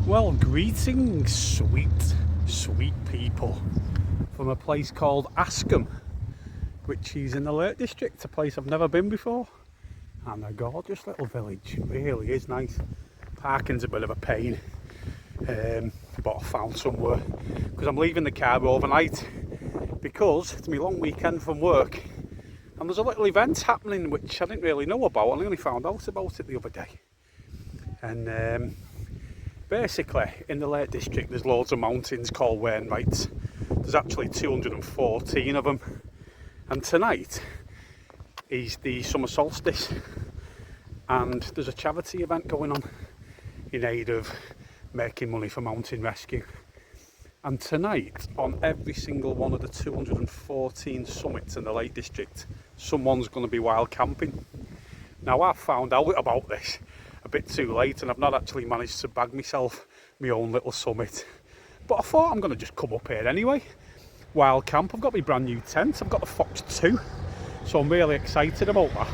Well, greetings, sweet people, from a place called Askham, which is in the Lake District, a place I've never been before, and a gorgeous little village. It really is nice. Parking's a bit of a pain, but I found somewhere because I'm leaving the car overnight because it's my long weekend from work, and there's a little event happening which I didn't really know about. I only found out about it the other day, and basically, in the Lake District, there's loads of mountains called Wainwrights. There's actually 214 of them. And tonight is the summer solstice. And there's a charity event going on in aid of making money for mountain rescue. And tonight, on every single one of the 214 summits in the Lake District, someone's going to be wild camping. Now, I've found out about this a bit too late, and I've not actually managed to bag myself my own little summit, but I thought I'm going to just come up here anyway. Wild camp. I've got my brand new tent. I've got the Fox 2, so I'm really excited about that.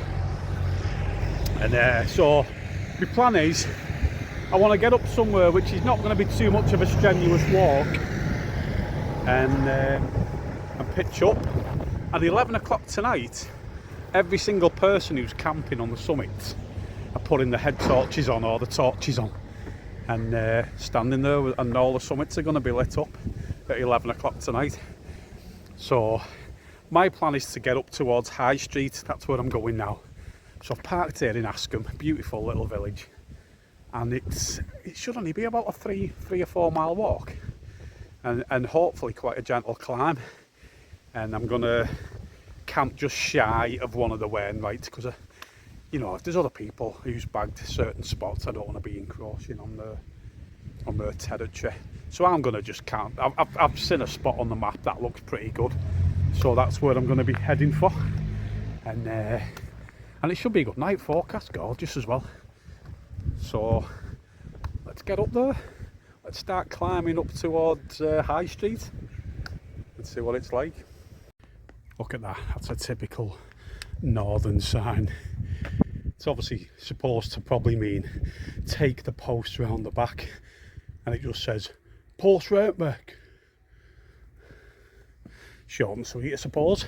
And so my plan is I want to get up somewhere which is not going to be too much of a strenuous walk, and pitch up. At 11 o'clock tonight, every single person who's camping on the summit are putting the head torches on, or the torches on, and standing there, and all the summits are going to be lit up at 11 o'clock tonight. So my plan is to get up towards High Street. That's where I'm going now. So I've parked here in Askham, beautiful little village, and it should only be about a 3 or 4 mile walk, and hopefully quite a gentle climb. And I'm going to camp just shy of one of the Wainwrights, because you know, if there's other people who's bagged certain spots, I don't want to be encroaching on their territory. So I'm going to just camp. I've seen a spot on the map that looks pretty good, so that's where I'm going to be heading for. And it should be a good night forecast, gorgeous as well. So let's get up there. Let's start climbing up towards High Street and see what it's like. Look at that. That's a typical northern sign. It's obviously supposed to probably mean take the post round the back, and it just says post right back. Short and sweet, I suppose.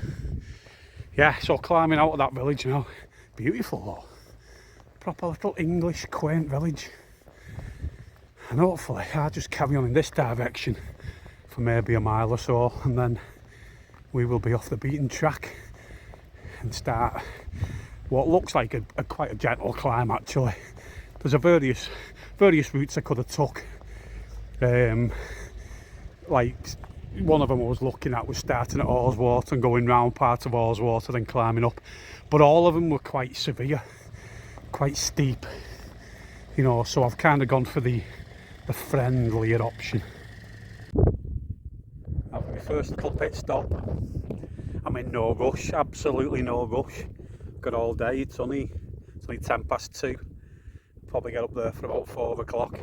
Yeah, so climbing out of that village now. Beautiful though. Proper little English quaint village. And hopefully I'll just carry on in this direction for maybe a mile or so, and then we will be off the beaten track and start what looks like a quite a gentle climb. Actually, there's a various routes I could have took. Like one of them I was looking at was starting at Haweswater and going round part of Haweswater, then climbing up, but all of them were quite severe, quite steep, you know, so I've kind of gone for the friendlier option. After my first little pit stop, I'm in no rush, absolutely no rush. Got all day. It's only 2:10. Probably get up there for about 4 o'clock,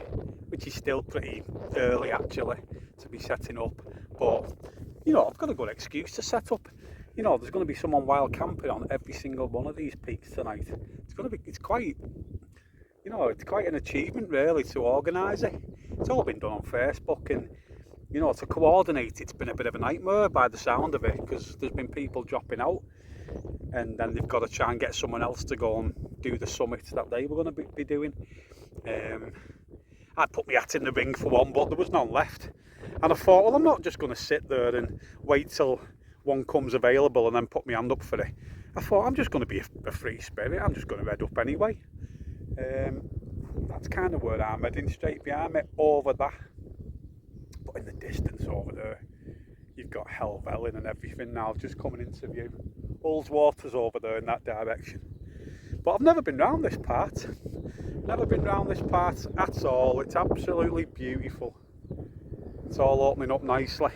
which is still pretty early actually to be setting up. But you know, I've got a good excuse to set up. You know, there's going to be someone wild camping on every single one of these peaks tonight. It's quite an achievement really to organise it. It's all been done on Facebook, and you know, to coordinate it's been a bit of a nightmare by the sound of it, because there's been people dropping out, and then they've got to try and get someone else to go and do the summit that they were going to be doing. I put my hat in the ring for one, but there was none left, and I thought, well, I'm not just going to sit there and wait till one comes available and then put my hand up for it. I thought, I'm just going to be a free spirit, I'm just going to head up anyway. That's kind of where I'm heading, straight behind me over that. But in the distance over there, you've got Helvellyn and everything now just coming into view. Ullswater's over there in that direction. But I've never been round this part. Never been round this part at all. It's absolutely beautiful. It's all opening up nicely.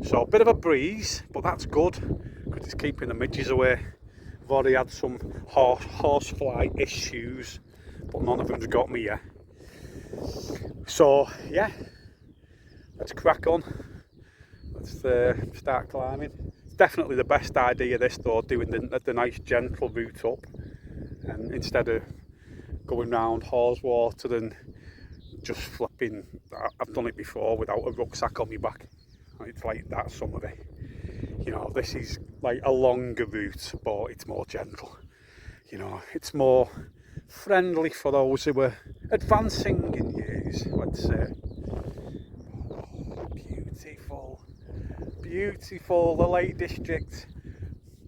So a bit of a breeze, but that's good because it's keeping the midges away. I've already had some horsefly issues, but none of them's got me yet. So yeah, let's crack on. Let's start climbing. It's definitely the best idea this though, doing the nice gentle route up, and instead of going round Haweswater and just flipping. I've done it before without a rucksack on my back. It's like that, some of it. You know, this is like a longer route, but it's more gentle. You know, it's more friendly for those who are advancing in years, let's say. Oh, beautiful, beautiful, the Lake District.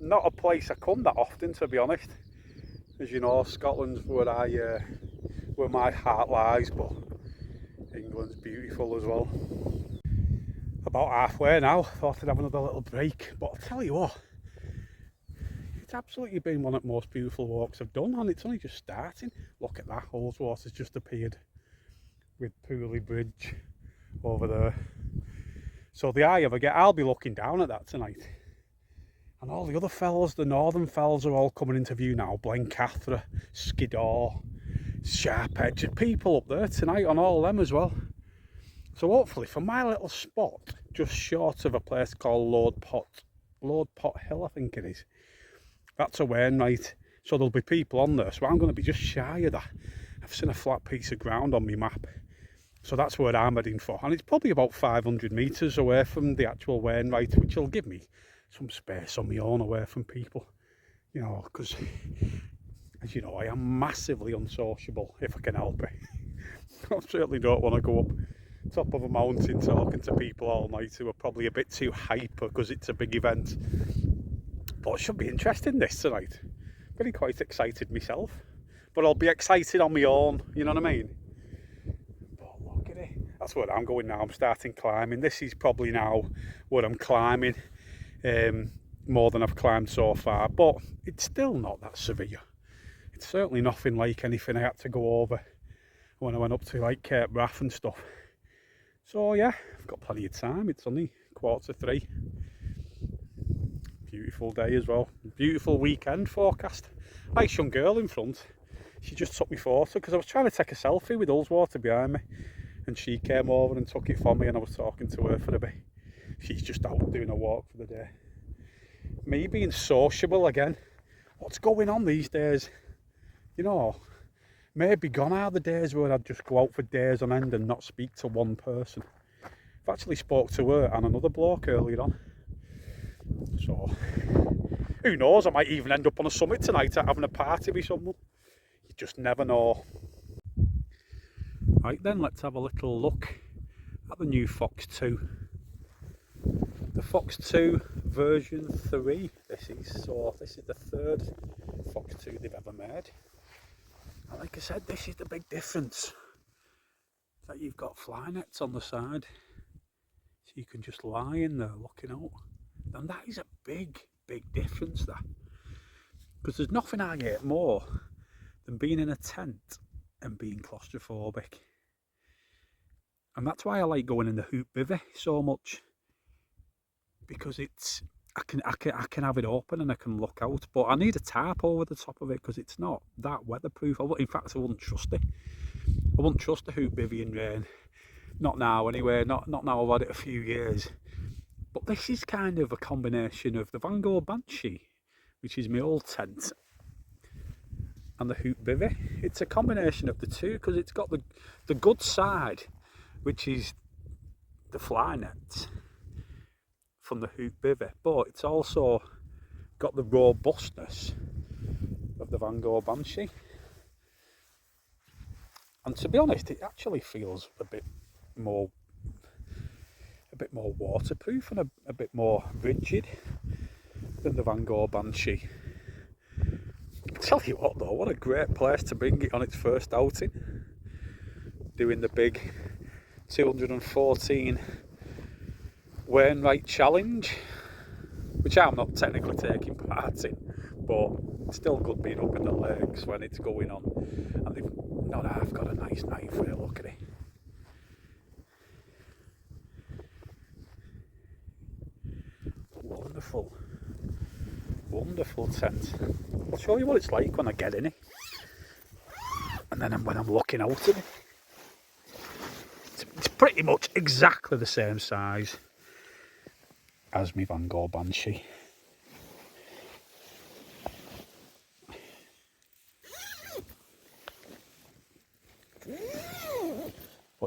Not a place I come that often, to be honest. As you know, Scotland's where my heart lies, but England's beautiful as well. About halfway now, thought I'd have another little break, but I'll tell you what, it's absolutely been one of the most beautiful walks I've done, and it's only just starting. Look at that, Ullswater's just appeared with Pooley Bridge over there. So the eye of a get, I'll be looking down at that tonight. And all the other fellas, the northern fellas, are all coming into view now. Blencathra, Skiddaw, Sharp-Edge, people up there tonight on all of them as well. So hopefully for my little spot, just short of a place called Lord Pot Hill, I think it is. That's a Wainwright, so there'll be people on there. So I'm going to be just shy of that. I've seen a flat piece of ground on my map. So that's where I'm heading for. And it's probably about 500 metres away from the actual Wainwright, which will give me some space on my own away from people. You know, because, as you know, I am massively unsociable if I can help it. I certainly don't want to go up top of a mountain talking to people all night who are probably a bit too hyper because it's a big event. But it should be interesting this tonight. Very quite excited myself, but I'll be excited on my own, you know what I mean? But look at it, that's where I'm going now. I'm starting climbing. This is probably now where I'm climbing more than I've climbed so far, but it's still not that severe. It's certainly nothing like anything I had to go over when I went up to like Cape Wrath and stuff. So yeah, I've got plenty of time. It's only 2:45. Beautiful day as well. Beautiful weekend forecast. Nice young girl in front. She just took me photo because I was trying to take a selfie with Ullswater behind me, and she came over and took it for me, and I was talking to her for a bit. She's just out doing a walk for the day. Me being sociable again. What's going on these days? You know, maybe gone are the days where I'd just go out for days on end and not speak to one person. I've actually spoke to her and another bloke earlier on. So, who knows, I might even end up on a summit tonight having a party with someone. You just never know. Right then, let's have a little look at the new Fox 2. The Fox 2 version 3 this is. So this is the third Fox 2 they've ever made. And like I said, this is the big difference. That you've got fly nets on the side. So you can just lie in there looking out. And that is a big, big difference, that. Because there's nothing I hate more than being in a tent and being claustrophobic. And that's why I like going in the Hoop Bivvy so much. Because it's, I can have it open and I can look out, but I need a tarp over the top of it because it's not that weatherproof. In fact, I wouldn't trust it. I wouldn't trust the Hoop Bivvy in rain. Not now anyway, not now I've had it a few years. But this is kind of a combination of the Van Gogh Banshee, which is my old tent, and the Hoop Bivvy. It's a combination of the two because it's got the good side, which is the fly nets from the Hoop Bivvy, but it's also got the robustness of the Van Gogh Banshee. And to be honest, it actually feels a bit more waterproof and a bit more rigid than the Van Gogh Banshee. I'll tell you what though, what a great place to bring it on its first outing. Doing the big 214 Wainwright Challenge, which I'm not technically taking part in, but it's still good being up in the lakes when it's going on. And they've not half got a nice night for it, look at it. Wonderful, wonderful tent. I'll show you what it's like when I get in it, and then when I'm looking out at it. It's pretty much exactly the same size as my Van Gogh Banshee.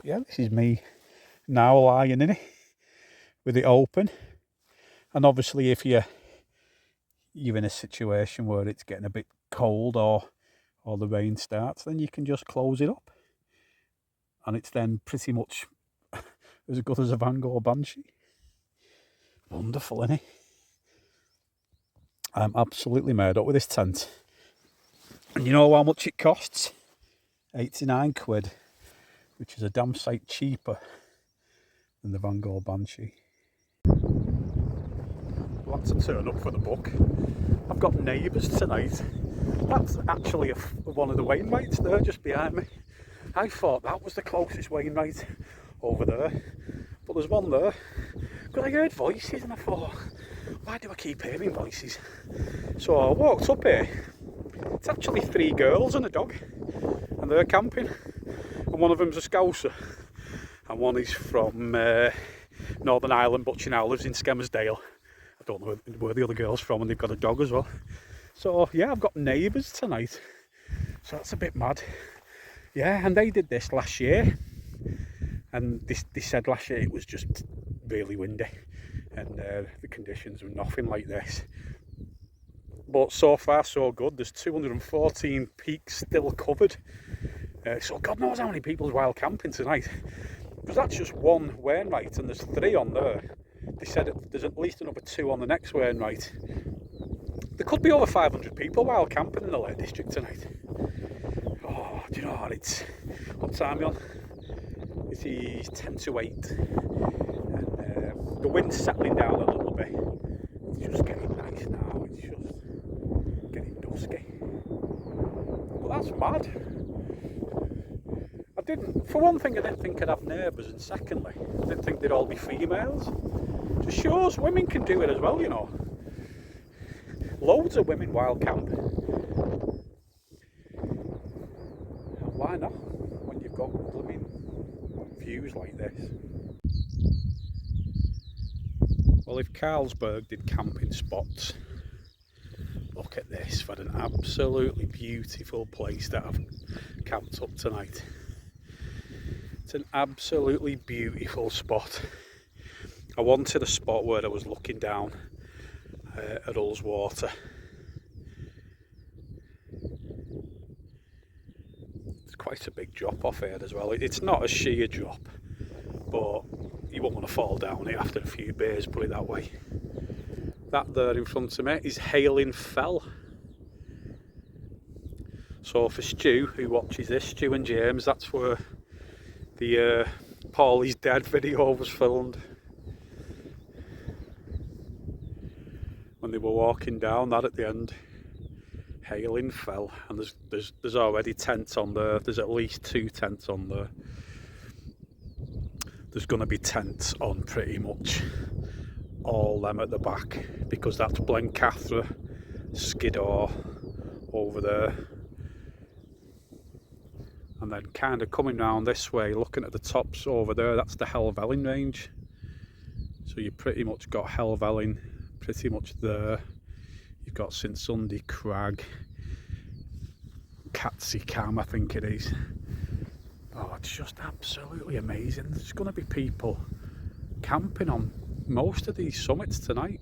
But yeah, this is me now lying in it with it open. And obviously if you're in a situation where it's getting a bit cold or the rain starts, then you can just close it up. And it's then pretty much as good as a Van Gogh Banshee. Wonderful, isn't it? I'm absolutely made up with this tent. And you know how much it costs? 89 quid, which is a damn sight cheaper than the Van Gogh Banshee. Well, that's a turn up for the book. I've got neighbours tonight. That's actually one of the Wainwrights there just behind me. I thought that was the closest Wainwright over there, but there's one there. Because I heard voices and I thought, why do I keep hearing voices? So I walked up here. It's actually 3 girls and a dog, and they're camping. And one of them's a Scouser, and one is from Northern Ireland, but she now lives in Skelmersdale. I don't know where the other girl's from, and they've got a dog as well. So yeah, I've got neighbours tonight, so that's a bit mad. Yeah, and they did this last year, and they said last year it was just really windy, and the conditions were nothing like this. But so far so good. There's 214 peaks still covered, so God knows how many people's wild camping tonight, because that's just one Wainwright and there's 3 on there. They said there's at least another 2 on the next Wainwright. There could be over 500 people wild camping in the Lake District tonight. Oh, do you know what time are we on? It is 10 to 8, and the wind's settling down a little bit. It's just getting nice now, it's just getting dusky. But that's mad. For one thing, I didn't think I'd have neighbours, and secondly, I didn't think they'd all be females. Just shows women can do it as well, you know. Loads of women wild camp. Why not, when you've got blooming views like this? Well, if Carlsberg did camping spots, look at this. What an absolutely beautiful place that I've camped up tonight. It's an absolutely beautiful spot. I wanted a spot where I was looking down at Ullswater. It's quite a big drop off here as well. It's not a sheer drop, but you won't want to fall down it after a few beers, put it that way. That there in front of me is Hailing Fell. So for Stu, who watches this, Stu and James, that's where the Paulie's Dead video was filmed. When they were walking down that at the end, Hailing Fell, and there's already tents on there. There's at least 2 tents on there. There's going to be tents on pretty much all them at the back, because that's Blencathra, Skiddaw over there, and then kind of coming round this way, looking at the tops over there, that's the Helvellyn range. So you pretty much got Helvellyn pretty much there. You've got St Sunday Crag, Catsy Cam, I think it is. Oh, it's just absolutely amazing. There's going to be people camping on most of these summits tonight.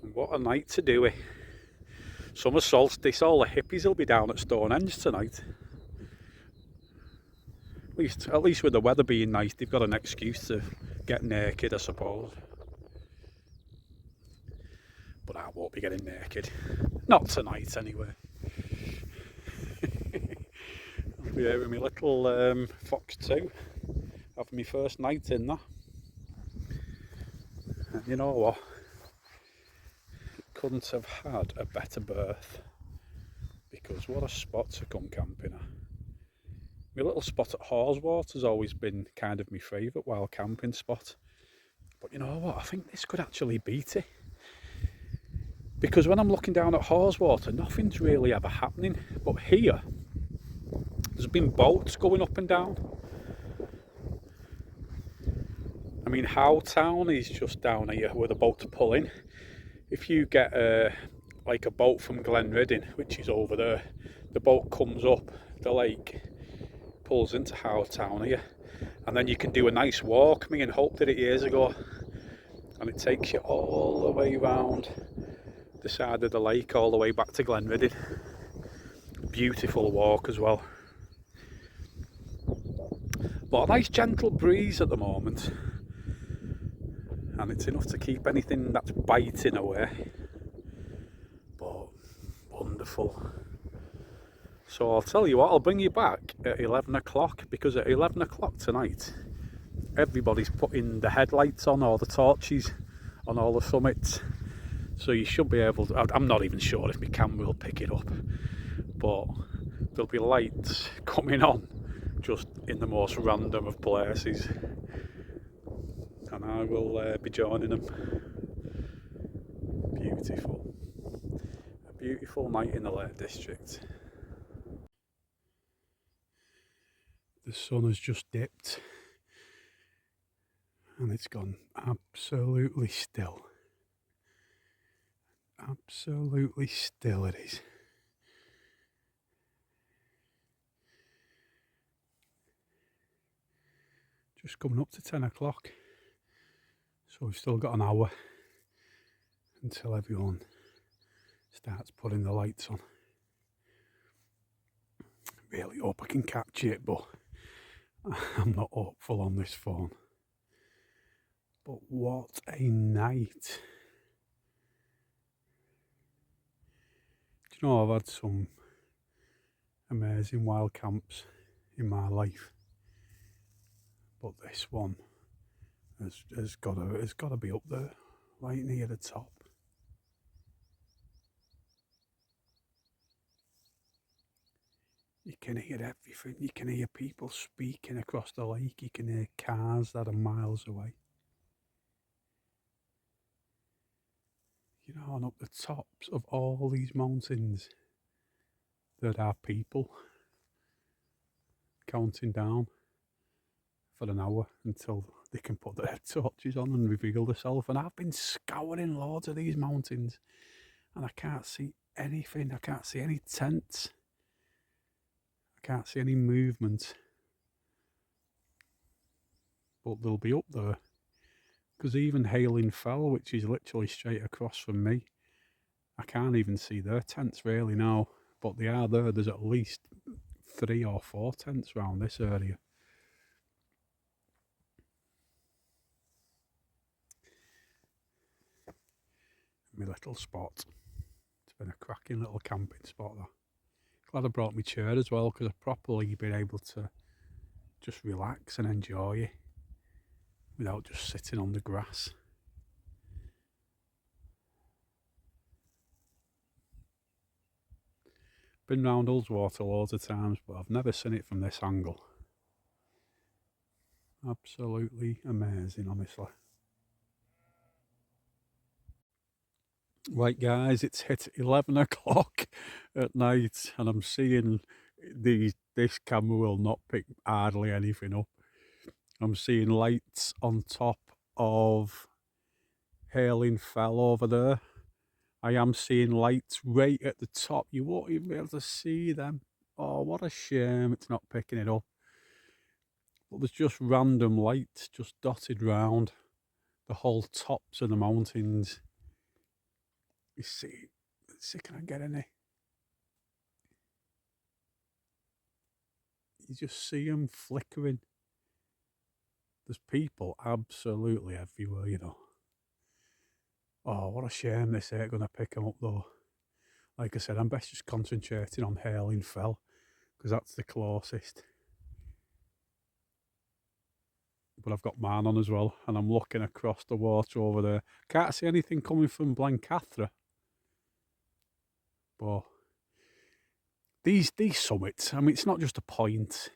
And what a night to do it. Summer solstice, all the hippies will be down at Stonehenge tonight. At least with the weather being nice, they've got an excuse to get naked, I suppose. But I won't be getting naked. Not tonight, anyway. I'll be here with my little Fox 2. Having my first night in there. And you know what? Couldn't have had a better berth. Because what a spot to come camping at. My little spot at Haweswater has always been kind of my favourite wild camping spot. But you know what? I think this could actually beat it. Because when I'm looking down at Haweswater, nothing's really ever happening. But here, there's been boats going up and down. I mean, Howtown is just down here where the boats pull in. If you get like a boat from Glenridding, which is over there. The boat comes up the lake, pulls into Howtown here, and then you can do a nice walk. Me and Hope did it years ago, and it takes you all the way round the side of the lake, all the way back to Glenridding. Beautiful walk as well. But a nice gentle breeze at the moment, and it's enough to keep anything that's biting away. But wonderful. So I'll tell you what, I'll bring you back at 11 o'clock, because at 11 o'clock tonight everybody's putting the headlights on, or the torches on all the summits, so you should be able to, I'm not even sure if my camera will pick it up, but there'll be lights coming on just in the most random of places, and I will be joining them. Beautiful. A beautiful night in the Lake District. The sun has just dipped and it's gone absolutely still. Absolutely still it is. Just coming up to 10 o'clock, so we've still got an hour until everyone starts putting the lights on. Really hope I can catch it, but I'm not hopeful on this phone. But what a night. Do you know, I've had some amazing wild camps in my life, but this one has got to be up there, right near the top. You can hear everything. You can hear people speaking across the lake. You can hear cars that are miles away. You know, and up the tops of all these mountains, there are people counting down for an hour until they can put their torches on and reveal themselves. And I've been scouring loads of these mountains, and I can't see anything. I can't see any tents. I can't see any movement. But they'll be up there. Because even Hailing Fell, which is literally straight across from me, I can't even see their tents really now. But they are there. There's at least 3 or 4 tents around this area. My little spot. It's been a cracking little camping spot there. Glad I brought my chair as well, because I've properly been able to just relax and enjoy it without just sitting on the grass. Been round Ullswater loads of times, but I've never seen it from this angle. Absolutely amazing, honestly. Right guys, it's hit 11 o'clock at night and I'm seeing this camera will not pick hardly anything up. I'm seeing lights on top of Hailing Fell over there. I am seeing lights right at the top. You won't even be able to see them. Oh, what a shame it's not picking it up. But there's just random lights just dotted round the whole tops of the mountains. You see, can I get any? You just see them flickering. There's people absolutely everywhere, you know. Oh, what a shame this ain't going to pick them up though. Like I said, I'm best just concentrating on Hailing Fell, because that's the closest. But I've got mine on as well, and I'm looking across the water over there. Can't see anything coming from Blencathra. But these summits, I mean, it's not just a point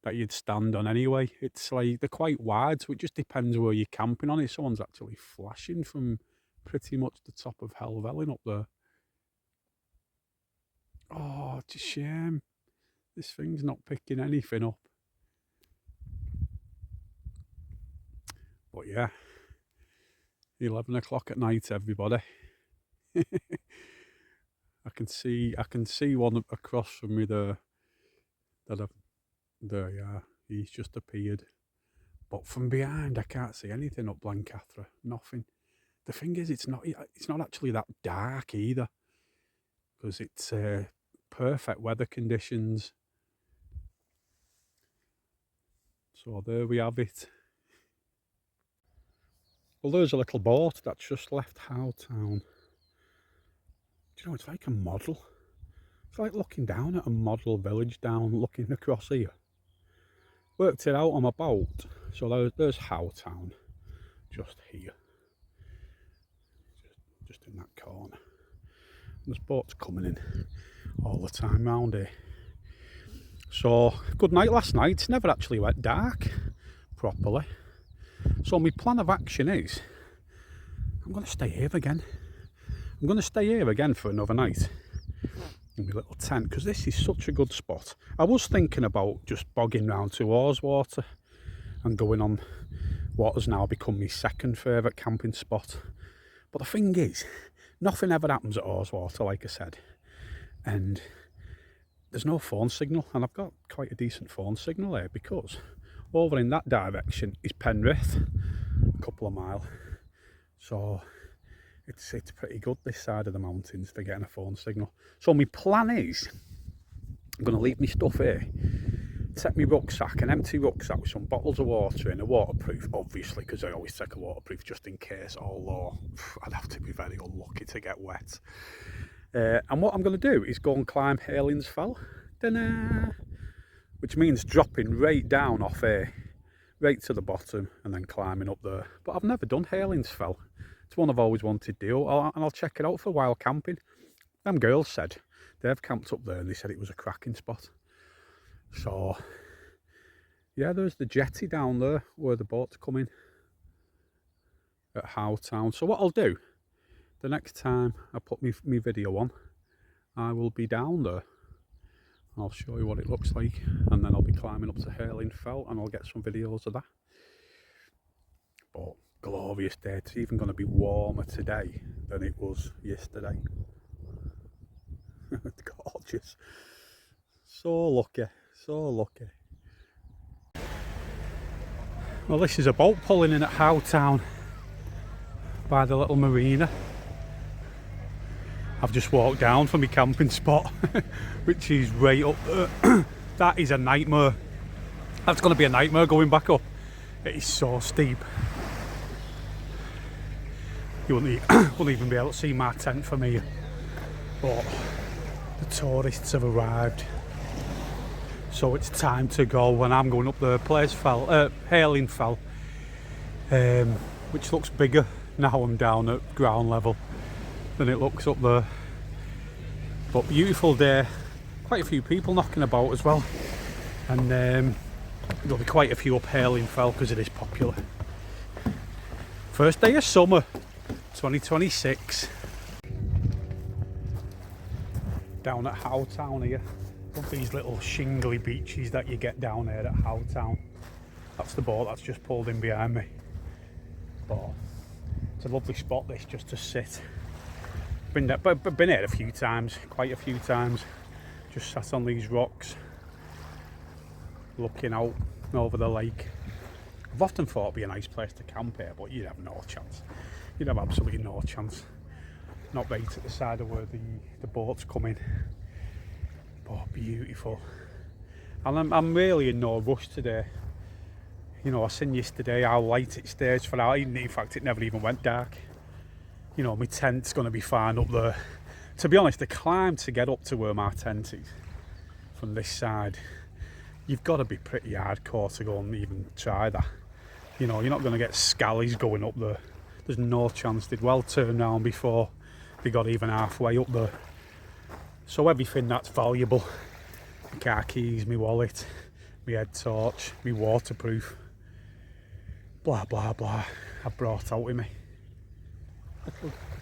that you'd stand on anyway. It's like they're quite wide, so it just depends where you're camping on. If someone's actually flashing from pretty much the top of Helvellyn up there. Oh, it's a shame. This thing's not picking anything up. But yeah, 11 o'clock at night, everybody. I can see one across from me there. There, yeah, he's just appeared. But from behind, I can't see anything up Blencathra. Nothing. The thing is, it's not actually that dark either, because it's perfect weather conditions. So there we have it. Well, there's a little boat that's just left Howtown. Do you know, it's like a model. It's like looking down at a model village down, looking across here. Worked it out on my boat. So there's Howtown, just here. Just in that corner. And there's boats coming in all the time round here. So, good night last night. It's never actually went dark properly. So my plan of action is, I'm going to stay here again. I'm going to stay here again for another night in my little tent, because this is such a good spot. I was thinking about just bogging round to Aweswater and going on what has now become my second favourite camping spot. But the thing is, nothing ever happens at Aweswater, like I said. And there's no phone signal, and I've got quite a decent phone signal here, because over in that direction is Penrith, a couple of miles. So it's pretty good this side of the mountains for getting a phone signal. So my plan is, I'm going to leave my stuff here, take my rucksack, an empty rucksack with some bottles of water in, a waterproof, obviously, because I always take a waterproof just in case, although I'd have to be very unlucky to get wet. And what I'm going to do is go and climb Halings Fell, which means dropping right down off here, right to the bottom, and then climbing up there. But I've never done Halings Fell. It's one I've always wanted to do, and I'll check it out for while camping. Them girls said they've camped up there and they said it was a cracking spot. So yeah, there's the jetty down there where the boats come in at Howtown. So what I'll do, the next time I put me video on, I will be down there. I'll show you what it looks like, and then I'll be climbing up to Halings Fell and I'll get some videos of that. But glorious day. It's even going to be warmer today than it was yesterday. Gorgeous. So lucky, so lucky. Well, this is a boat pulling in at Howtown by the little marina. I've just walked down from my camping spot, which is right up there. That is a nightmare. That's going to be a nightmare going back up. It is so steep. You wouldn't even be able to see my tent from here. But the tourists have arrived. So it's time to go, and I'm going up the Halings Fell, which looks bigger now I'm down at ground level than it looks up there. But beautiful day, quite a few people knocking about as well, and there'll be quite a few up Halings Fell because it is popular. First day of summer 2026. Down at Howtown here, one of these little shingly beaches that you get down here at Howtown. That's the boat that's just pulled in behind me. But it's a lovely spot this, just to sit. Been here a few times, quite a few times. Just sat on these rocks, looking out over the lake. I've often thought it'd be a nice place to camp here, but you'd have no chance. You'd have absolutely no chance. Not right at the side of where the boats come in. But beautiful. And I'm really in no rush today. You know, I seen yesterday how light it stays for hours. In fact, it never even went dark. You know, my tent's going to be fine up there. To be honest, the climb to get up to where my tent is from this side, you've got to be pretty hardcore to go and even try that. You know, you're not going to get scallies going up there. There's no chance. They'd well turn around before they got even halfway up there. So everything that's valuable, my car keys, my wallet, my head torch, my waterproof, blah blah blah, I've brought out with me.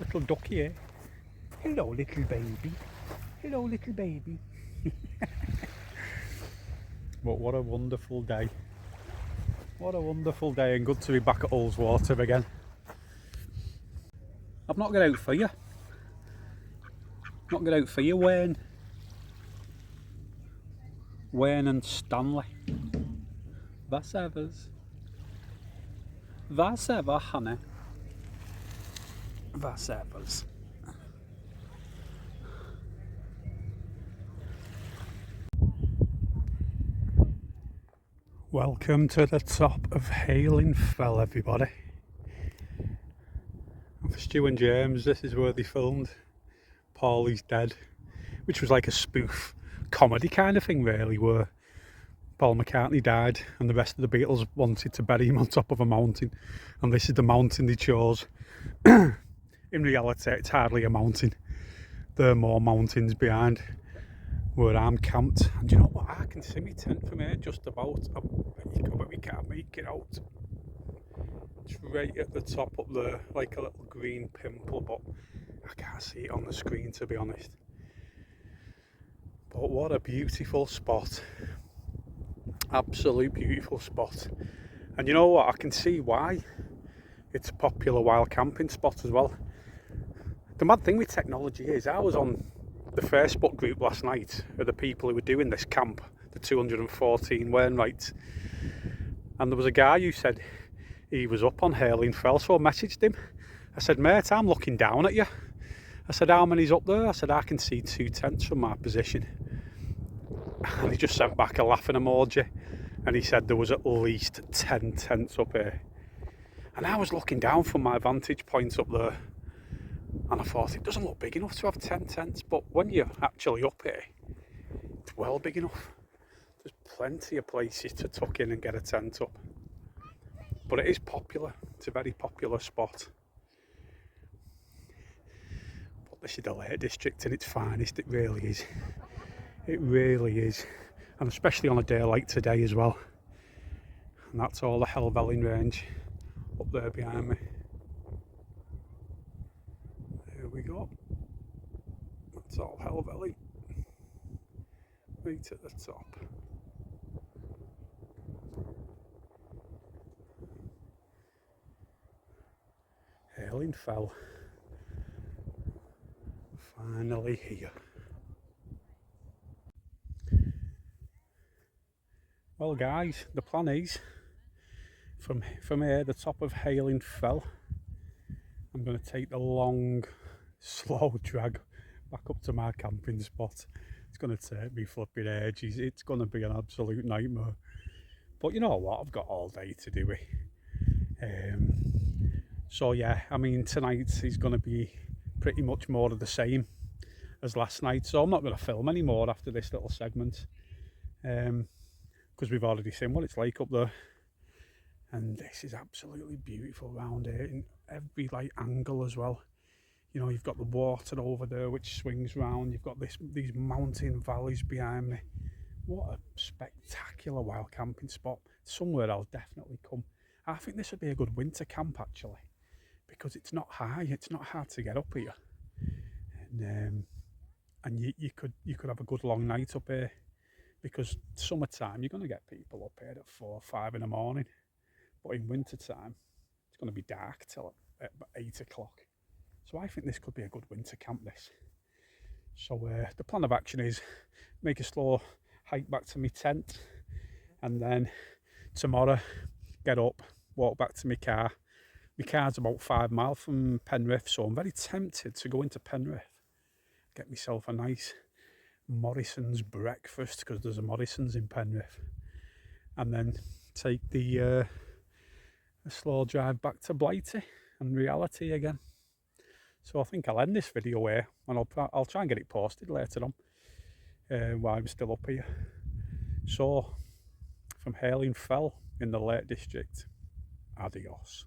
Little ducky, eh? Hello, little baby. Hello, little baby. But what a wonderful day. What a wonderful day, and good to be back at Ullswater again. I've not got out for you. Not good out for you, Wayne. Wayne and Stanley. Was evers. Was ever, honey. Was evers. Welcome to the top of Hailing Fell, everybody. And for Stu and James, this is where they filmed Paulie's Dead, which was like a spoof comedy kind of thing, really, where Paul McCartney died and the rest of the Beatles wanted to bury him on top of a mountain, and this is the mountain they chose. In reality, it's hardly a mountain. There are more mountains behind where I'm camped, and you know what, I can see my tent from here just about, but we can't make it out. It's right at the top up there, like a little green pimple, but I can't see it on the screen, to be honest. But what a beautiful spot. Absolute beautiful spot. And you know what, I can see why it's a popular wild camping spot as well. The mad thing with technology is, I was on the Facebook group last night of the people who were doing this camp, the 214 Wainwrights, and there was a guy who said he was up on Hailing Fell, so I messaged him. I said, mate, I'm looking down at you. I said, how many's up there? I said, I can see 2 tents from my position. And he just sent back a laughing emoji, and he said there was at least 10 tents up here. And I was looking down from my vantage point up there, and I thought, it doesn't look big enough to have 10 tents, but when you're actually up here, it's well big enough. There's plenty of places to tuck in and get a tent up. But it is popular, it's a very popular spot. But this is the Lake District in its finest, it really is. It really is. And especially on a day like today as well. And that's all the Helvellyn range up there behind me. There we go. That's all Helvellyn. Right at the top. Hailing Fell. Finally here. Well guys, the plan is from here, the top of Hailing Fell, I'm going to take the long, slow drag back up to my camping spot. It's going to take me flipping ages. It's going to be an absolute nightmare. But you know what, I've got all day to do it. So yeah, I mean, tonight is going to be pretty much more of the same as last night. So I'm not going to film anymore after this little segment. Because we've already seen what it's like up there, and this is absolutely beautiful round here in every like angle as well. You know, you've got the water over there which swings round, you've got these mountain valleys behind me. What a spectacular wild camping spot. Somewhere I'll definitely come. I think this would be a good winter camp actually, because it's not high, it's not hard to get up here, and you could have a good long night up here. Because summertime, you're going to get people up here at 4 or 5 in the morning. But in winter time, it's going to be dark till about 8 o'clock. So I think this could be a good winter camp, this. So the plan of action is make a slow hike back to my tent. And then tomorrow, get up, walk back to my car. My car's about 5 miles from Penrith, so I'm very tempted to go into Penrith. Get myself a nice Morrison's breakfast, because there's a Morrison's in Penrith, and then take the a slow drive back to Blighty and reality again. So I think I'll end this video here, and I'll try and get it posted later on while I'm still up here. So from Hailing Fell in the Lake District, adios.